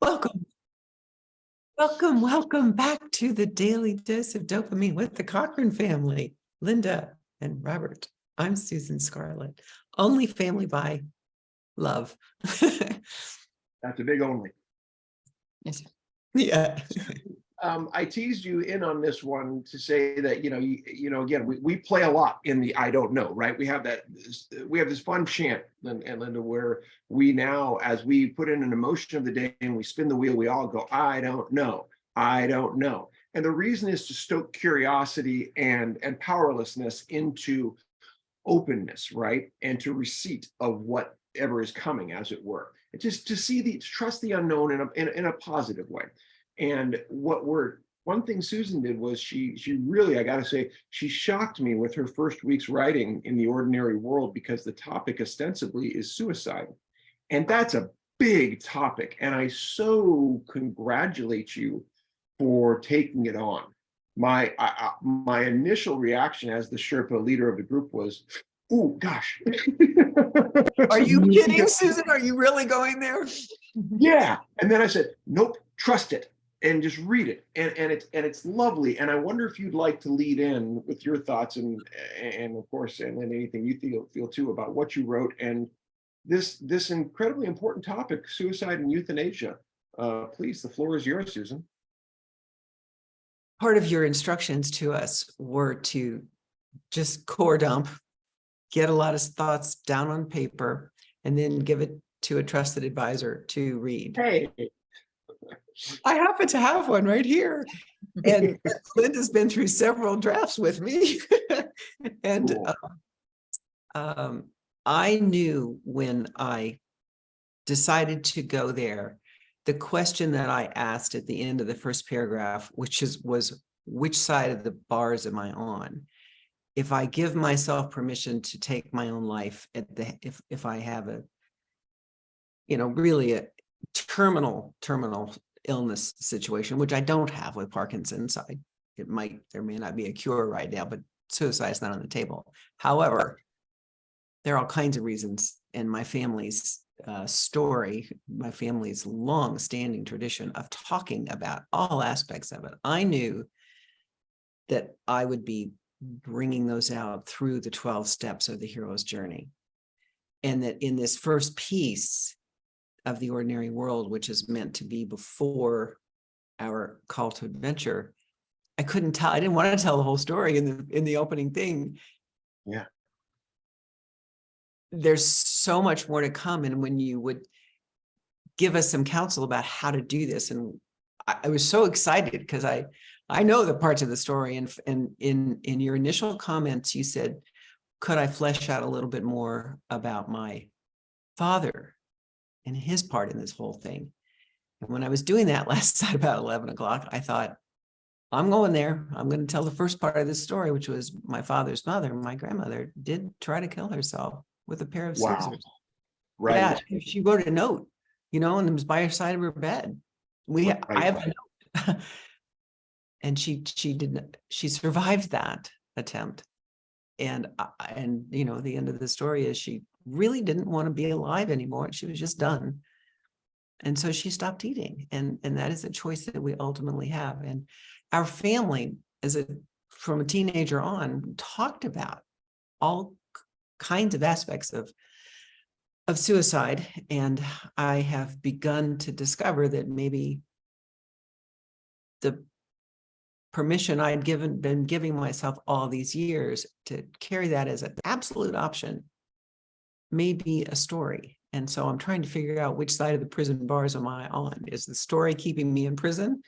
Welcome, welcome back to the Daily Dose of Dopamine with the Cochran family, Linda and Robert. I'm Susan Scarlett, only family by love. That's a big only. Yes. Yeah. I teased you in on this one to say that, again, we play a lot in the I don't know, right? We have this fun chant, and Linda, where we now, as we put in an emotion of the day and we spin the wheel, we all go, I don't know, I don't know. And the reason is to stoke curiosity and powerlessness into openness, right? And to receipt of whatever is coming, as it were. And just to trust the unknown in a positive way. And one thing Susan did was she really, I got to say, she shocked me with her first week's writing in The Ordinary World, because the topic ostensibly is suicide. And that's a big topic. And I so congratulate you for taking it on. My initial reaction as the Sherpa leader of the group was, oh gosh. Are you kidding, Susan? Are you really going there? Yeah. And then I said, nope, trust it and just read it. And it's lovely. And I wonder if you'd like to lead in with your thoughts and of course, and then anything you feel too about what you wrote and this incredibly important topic, suicide and euthanasia. Please, the floor is yours, Susan. Part of your instructions to us were to just core dump, get a lot of thoughts down on paper, and then give it to a trusted advisor to read. Hey. I happen to have one right here. And Linda's been through several drafts with me. And cool. I knew when I decided to go there, the question that I asked at the end of the first paragraph, was which side of the bars am I on? If I give myself permission to take my own life if I have a, really a terminal illness situation, which I don't have with Parkinson's. There may not be a cure right now, but suicide is not on the table. However, there are all kinds of reasons, and my family's story, my family's long-standing tradition of talking about all aspects of it. I knew that I would be bringing those out through the 12 steps of the hero's journey. And that in this first piece of The Ordinary World, which is meant to be before our call to adventure, I didn't want to tell the whole story in the opening thing. Yeah. There's so much more to come. And when you would give us some counsel about how to do this, and I was so excited because I know the parts of the story, and in your initial comments, you said, could I flesh out a little bit more about my father and his part in this whole thing? And when I was doing that last night about 11 o'clock, I thought, I'm going there. I'm going to tell the first part of this story, which was my father's mother, my grandmother, did try to kill herself with a pair of scissors. Right. Yeah, she wrote a note, and it was by her side of her bed. I have a note. And she survived that attempt. And the end of the story is she really didn't want to be alive anymore. She was just done. And so she stopped eating. And that is a choice that we ultimately have. And our family, from a teenager on, talked about all kinds of aspects of suicide. And I have begun to discover that maybe the permission I'd been giving myself all these years to carry that as an absolute option may be a story. And so I'm trying to figure out which side of the prison bars am I on? Is the story keeping me in prison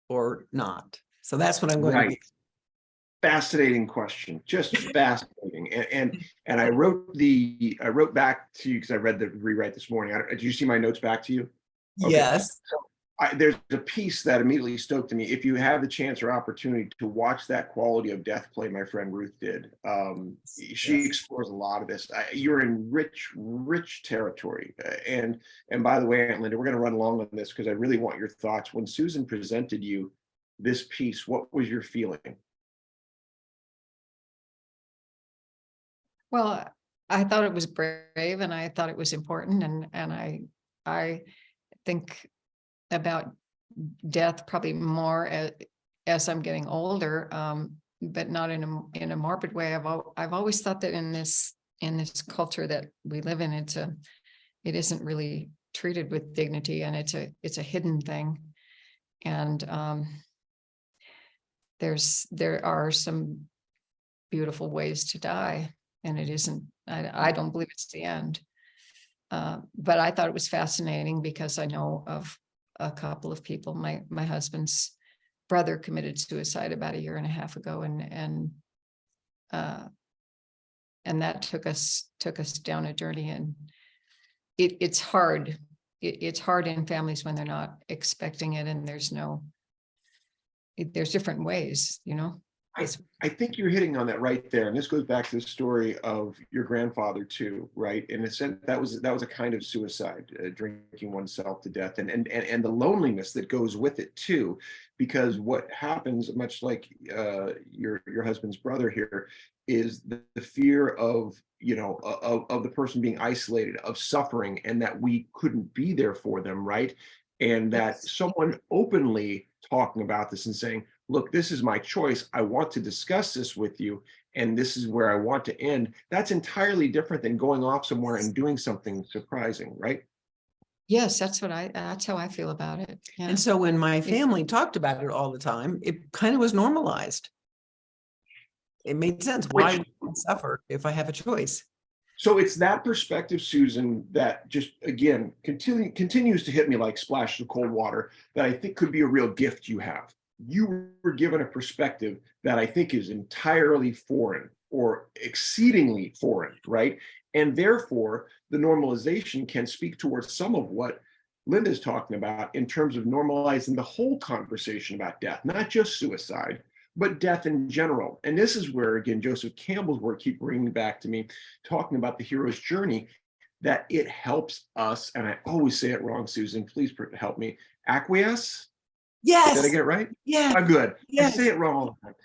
or not? So that's what I'm going to be. Fascinating question, just fascinating. And I wrote back to you because I read the rewrite this morning. Did you see my notes back to you? Okay. Yes. So there's a piece that immediately stoked to me. If you have the chance or opportunity to watch that Quality of Death play my friend Ruth did, she explores a lot of this. You're in rich territory. And by the way, Aunt Linda, we're going to run along on this because I really want your thoughts. When Susan presented you this piece, what was your feeling? Well, I thought it was brave and I thought it was important, and think about death probably more as I'm getting older, but not in a morbid way. I've always thought that in this culture that we live in, it isn't really treated with dignity, and it's a hidden thing. And there are some beautiful ways to die, and it isn't. I don't believe it's the end. But I thought it was fascinating because I know of a couple of people. My husband's brother committed suicide about 1.5 years ago, and that took us down a journey. And it's hard. It's hard in families when they're not expecting it, and there's different ways, I think you're hitting on that right there, and this goes back to the story of your grandfather too, right? In a sense, that was a kind of suicide, drinking oneself to death, and the loneliness that goes with it too, because what happens, much like your husband's brother here, is the fear of of the person being isolated, of suffering, and that we couldn't be there for them, right? And that someone openly talking about this and saying, look, this is my choice. I want to discuss this with you, and this is where I want to end. That's entirely different than going off somewhere and doing something surprising, right? Yes, that's how I feel about it. Yeah. And so when my family talked about it all the time, it kind of was normalized. It made sense. Why would I suffer if I have a choice? So it's that perspective, Susan, that just, again, continues to hit me like splashes of cold water, that I think could be a real gift you have. You were given a perspective that I think is entirely foreign or exceedingly foreign, right? And therefore, the normalization can speak towards some of what Linda's talking about in terms of normalizing the whole conversation about death, not just suicide, but death in general. And this is where, again, Joseph Campbell's work keep bringing back to me, talking about the hero's journey, that it helps us, and I always say it wrong, Susan, please help me, acquiesce? Yes. Did I get it right? Yeah. Oh, good. Yes. I say it wrong all the time.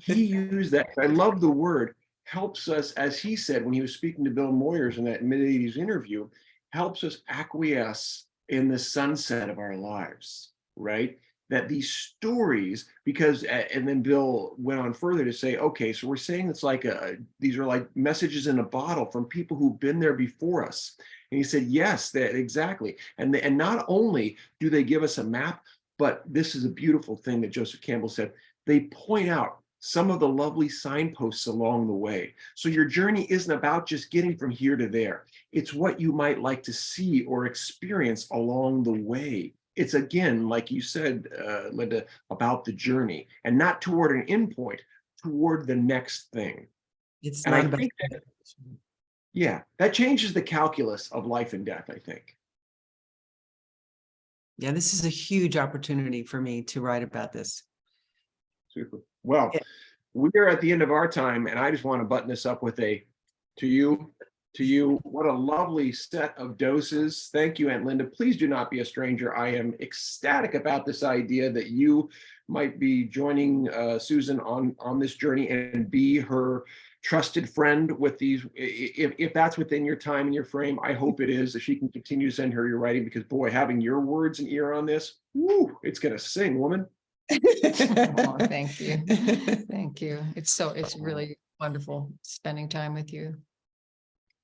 He used that. I love the word. Helps us, as he said when he was speaking to Bill Moyers in that mid-'80s interview, helps us acquiesce in the sunset of our lives, right? That these stories, because, and then Bill went on further to say, okay, so we're saying it's like these are like messages in a bottle from people who've been there before us. And he said, yes, that exactly. And not only do they give us a map, but this is a beautiful thing that Joseph Campbell said. They point out some of the lovely signposts along the way. So your journey isn't about just getting from here to there. It's what you might like to see or experience along the way. It's, again, like you said, Linda, about the journey, and not toward an endpoint, toward the next thing. It's and not I about. think that, yeah, that changes the calculus of life and death, I think. Yeah, this is a huge opportunity for me to write about this. Super. Well, Yeah. we're at the end of our time, and I just want to button this up with a to you, what a lovely set of doses. Thank you, Aunt Linda. Please do not be a stranger. I am ecstatic about this idea that you might be joining Susan on this journey and be her trusted friend with these. If that's within your time and your frame, I hope it is, that she can continue to send her your writing, because boy, having your words and ear on this, woo, it's gonna sing, woman. Oh, thank you. Thank you. It's really wonderful spending time with you.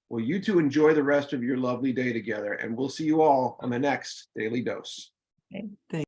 Well, you two enjoy the rest of your lovely day together, and we'll see you all on the next Daily Dose. Okay. Thank